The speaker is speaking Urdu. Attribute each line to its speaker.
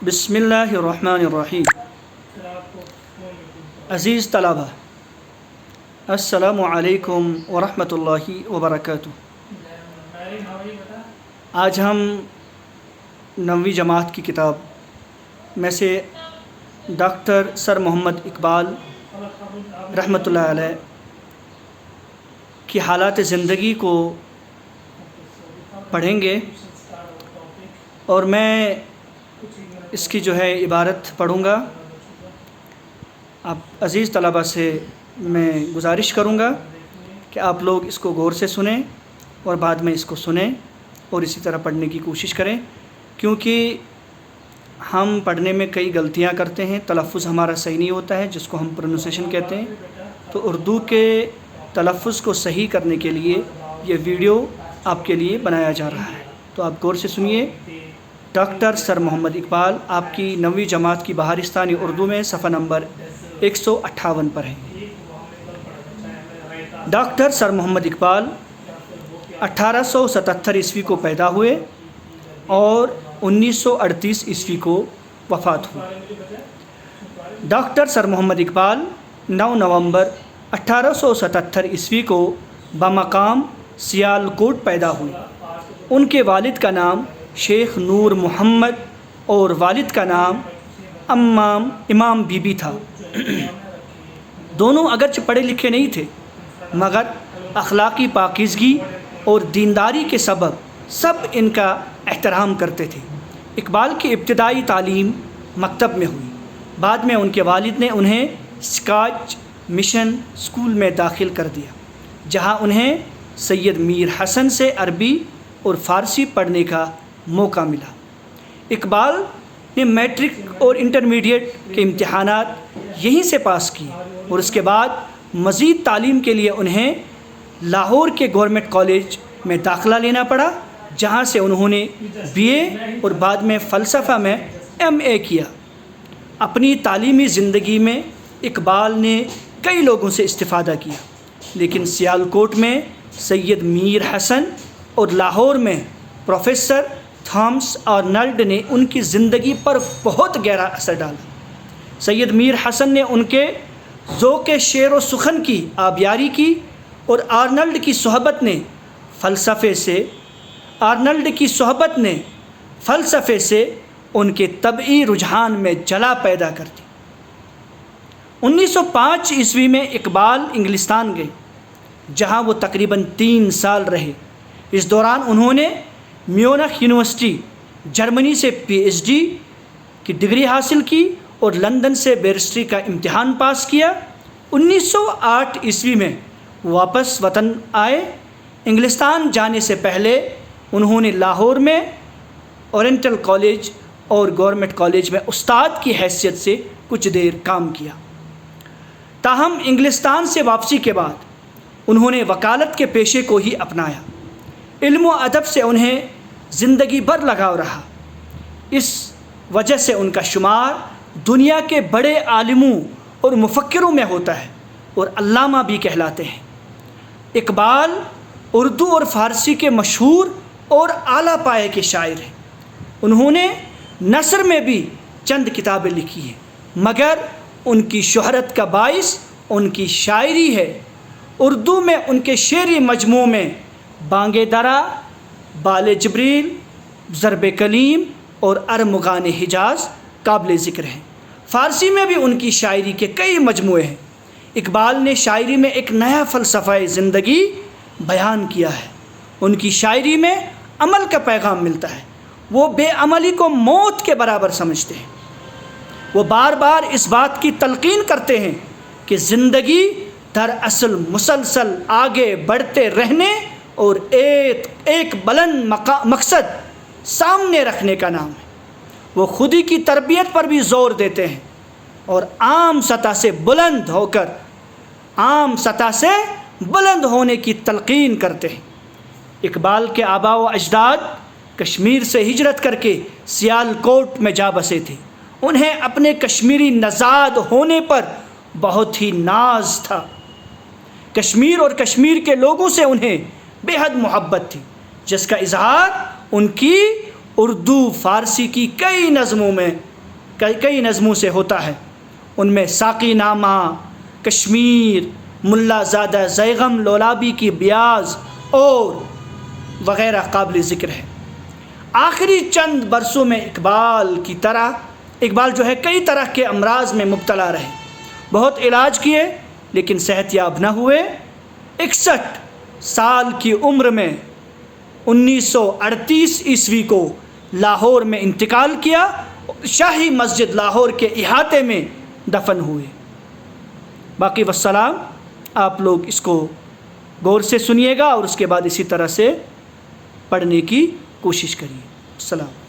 Speaker 1: بسم اللہ الرحمن الرحیم۔ عزیز طلبہ، السلام علیکم ورحمۃ اللہ وبرکاتہ۔ آج ہم 9ویں جماعت کی کتاب میں سے ڈاکٹر سر محمد اقبال رحمۃ اللہ علیہ کی حالات زندگی کو پڑھیں گے، اور میں اس کی عبارت پڑھوں گا۔ آپ عزیز طلبہ سے میں گزارش کروں گا کہ آپ لوگ اس کو غور سے سنیں اور بعد میں اس کو سنیں اور اسی طرح پڑھنے کی کوشش کریں، کیونکہ ہم پڑھنے میں کئی غلطیاں کرتے ہیں، تلفظ ہمارا صحیح نہیں ہوتا ہے، جس کو ہم پروننسیشن کہتے ہیں۔ تو اردو کے تلفظ کو صحیح کرنے کے لیے یہ ویڈیو آپ کے لیے بنایا جا رہا ہے، تو آپ غور سے سنیے۔ ڈاکٹر سر محمد اقبال آپ کی 9ویں جماعت کی بہارستانی اردو میں صفحہ نمبر 158 پر ہے۔ ڈاکٹر سر محمد اقبال 1877 عیسوی کو پیدا ہوئے اور 1938 عیسوی کو وفات ہوئی۔ ڈاکٹر سر محمد اقبال 9 نومبر 1877 عیسوی کو بمقام سیالکوٹ پیدا ہوئے۔ ان کے والد کا نام شیخ نور محمد اور والد کا نام امام بی بی تھا۔ دونوں اگرچہ پڑھے لکھے نہیں تھے، مگر اخلاقی پاکیزگی اور دینداری کے سبب سب ان کا احترام کرتے تھے۔ اقبال کی ابتدائی تعلیم مکتب میں ہوئی، بعد میں ان کے والد نے انہیں اسکاچ مشن اسکول میں داخل کر دیا، جہاں انہیں سید میر حسن سے عربی اور فارسی پڑھنے کا موقع ملا۔ اقبال نے میٹرک اور انٹرمیڈیٹ کے امتحانات یہیں سے پاس کیے، اور اس کے بعد مزید تعلیم کے لیے انہیں لاہور کے گورنمنٹ کالج میں داخلہ لینا پڑا، جہاں سے انہوں نے BA اور بعد میں فلسفہ میں MA کیا۔ اپنی تعلیمی زندگی میں اقبال نے کئی لوگوں سے استفادہ کیا، لیکن سیالکوٹ میں سید میر حسن اور لاہور میں پروفیسر تھامس آرنلڈ نے ان کی زندگی پر بہت گہرا اثر ڈالا۔ سید میر حسن نے ان کے ذوق شعر و سخن کی آبیاری کی، اور آرنلڈ کی صحبت نے فلسفے سے ان کے طبعی رجحان میں جلا پیدا کر دی۔ 1905 عیسوی میں اقبال انگلستان گئے، جہاں وہ تقریباً 3 سال رہے۔ اس دوران انہوں نے میونخ یونیورسٹی جرمنی سے PhD کی ڈگری حاصل کی اور لندن سے بیرسٹری کا امتحان پاس کیا۔ 1908 عیسوی میں واپس وطن آئے۔ انگلستان جانے سے پہلے انہوں نے لاہور میں اورینٹل کالج اور گورنمنٹ کالج میں استاد کی حیثیت سے کچھ دیر کام کیا۔ تاہم انگلستان سے واپسی کے بعد انہوں نے وکالت کے پیشے کو ہی اپنایا۔ علم و ادب سے انہیں زندگی بھر لگاؤ رہا، اس وجہ سے ان کا شمار دنیا کے بڑے عالموں اور مفکروں میں ہوتا ہے، اور علامہ بھی کہلاتے ہیں۔ اقبال اردو اور فارسی کے مشہور اور اعلیٰ پائے کے شاعر ہیں۔ انہوں نے نثر میں بھی چند کتابیں لکھی ہیں، مگر ان کی شہرت کا باعث ان کی شاعری ہے۔ اردو میں ان کے شعری مجموعوں میں بانگ درا، بال جبریل، ضرب کلیم اور ارمغان حجاز قابل ذکر ہیں۔ فارسی میں بھی ان کی شاعری کے کئی مجموعے ہیں۔ اقبال نے شاعری میں ایک نیا فلسفہ زندگی بیان کیا ہے۔ ان کی شاعری میں عمل کا پیغام ملتا ہے۔ وہ بے عملی کو موت کے برابر سمجھتے ہیں۔ وہ بار بار اس بات کی تلقین کرتے ہیں کہ زندگی دراصل مسلسل آگے بڑھتے رہنے اور ایک بلند مقصد سامنے رکھنے کا نام ہے۔ وہ خودی کی تربیت پر بھی زور دیتے ہیں اور عام سطح سے بلند ہونے کی تلقین کرتے ہیں۔ اقبال کے آباء و اجداد کشمیر سے ہجرت کر کے سیالکوٹ میں جا بسے تھے۔ انہیں اپنے کشمیری نژاد ہونے پر بہت ہی ناز تھا۔ کشمیر اور کشمیر کے لوگوں سے انہیں بے حد محبت تھی، جس کا اظہار ان کی اردو فارسی کی کئی نظموں سے ہوتا ہے۔ ان میں ساقی نامہ، کشمیر، ملا زادہ زیغم لولابی کی بیاض اور وغیرہ قابل ذکر ہے۔ آخری چند برسوں میں اقبال جو ہے کئی طرح کے امراض میں مبتلا رہے، بہت علاج کیے لیکن صحت یاب نہ ہوئے۔ 61 سال کی عمر میں 1938 عیسوی کو لاہور میں انتقال کیا، شاہی مسجد لاہور کے احاطے میں دفن ہوئے۔ باقی والسلام، آپ لوگ اس کو غور سے سنیے گا اور اس کے بعد اسی طرح سے پڑھنے کی کوشش کریے۔ السلام۔